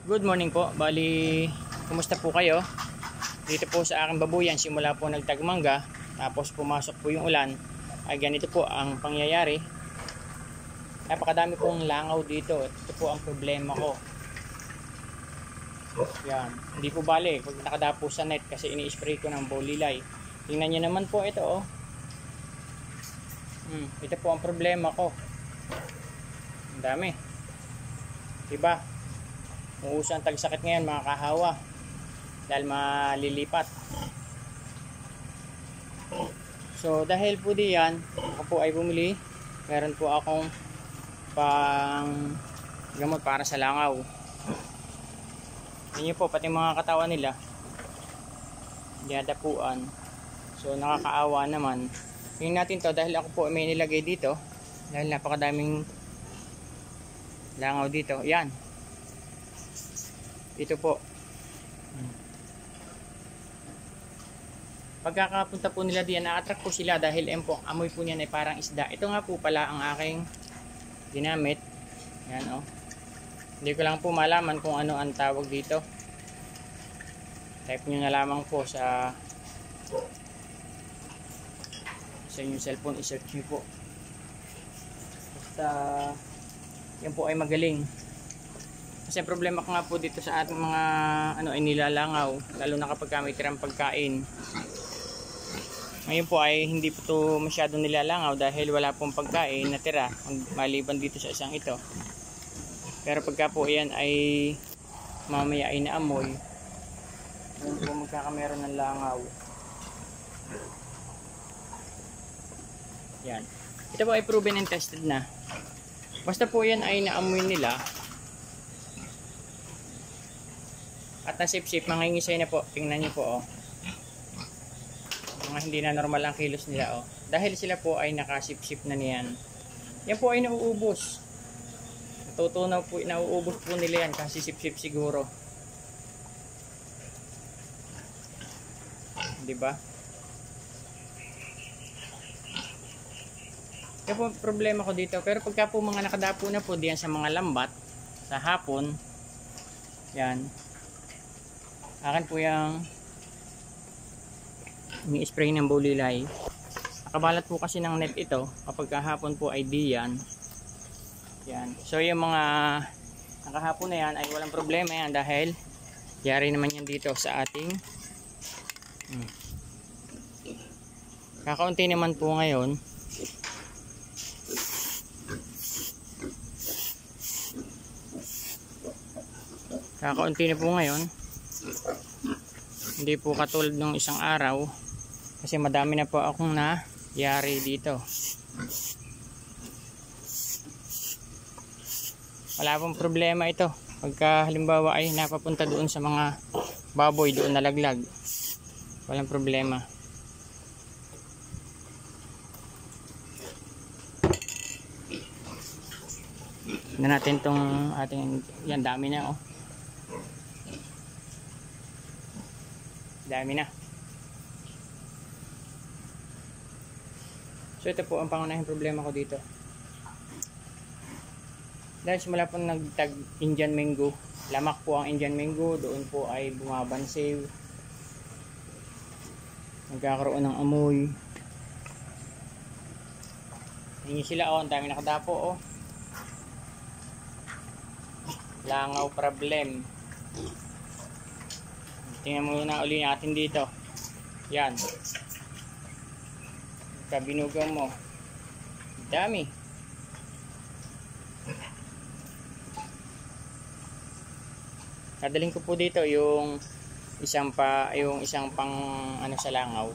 Good morning po. Bali, kumusta po kayo? Dito po sa aking babuyan, simula po nagtagmangga, tapos pumasok po yung ulan, ay ganito po ang pangyayari. Napakadami pong langaw dito. Ito po ang problema ko. Yan. Hindi po bali pag nakadapo sa net kasi ini-spray ko ng bolilay. Tingnan nyo naman po ito, oh. Ito po ang problema ko. Ang dami. Diba? Uuso ang tagsakit ngayon, mga kahawa, dahil malilipat. So dahil po diyan, ako po ay bumili. Meron po akong pang gamot para sa langaw. Yun po, pati mga katawan nila dinadapuan. So nakakaawa naman. Tingnan natin to dahil ako po may nilagay dito. Dahil napakadaming langaw dito. Yan. Ito po. Pagkakapunta po nila diyan, na-attract po sila dahil po, amoy po niyan ay parang isda. Ito nga po pala ang aking ginamit. Yan, oh. Hindi ko lang po malaman kung ano ang tawag dito. Type nyo na lamang po sa inyong cellphone, i-search nyo po. Basta yan po ay magaling. Kasi problema ko nga po dito sa ating mga ay nilalangaw, lalo na kapag may tirang pagkain. Ngayon po ay hindi po ito masyadong nilalangaw dahil wala pong pagkain na tira maliban dito sa isang ito. Pero pagka po yan ay mamaya ay naamoy, yun po magkakameron ng langaw. Yan. Ito po ay proven and tested na. Basta po yan ay naamoy nila at nasip-sip, mangingisay na po. Tingnan nyo po, oh. Mga hindi na normal ang kilos nila, oh. Dahil sila po ay nakasip-sip na niyan. Yan po ay nauubos. Natutunaw po, nauubos po nila yan kasi sip-sip siguro. Diba? Yan po problema ko dito. Pero pagka po mga nakadapo na po diyan sa mga lambat, sa hapon, yan. Akin po yung ni-spray ng bolilay. Nakabalat po kasi ng net ito kapag kahapon po ay diyan. Yan. So yung mga nakahapon na yan ay walang problema yan dahil yari naman yan dito sa ating kakaunti naman po ngayon. Kakaunti na po ngayon. Hindi po katulad ng isang araw kasi madami na po akong nayari dito. Wala pong problema ito pagka halimbawa ay napapunta doon sa mga baboy doon nalaglag. Walang problema. Tignan natin tong ating yan, dami na, oh. Dami na. So ito po ang pangunahing problema ko dito. Dahil simula po nagtag Indian mango, lamak po ang Indian mango, doon po ay bumabansiw. Nagkakaroon ng amoy. Hingi sila, oh, ang dami nakadapo, oh. Langaw problem. Tingnan mo na uli natin dito. Yan. Kabinugan mo. Dami. Dadaling ko po dito yung isang pang sa langaw.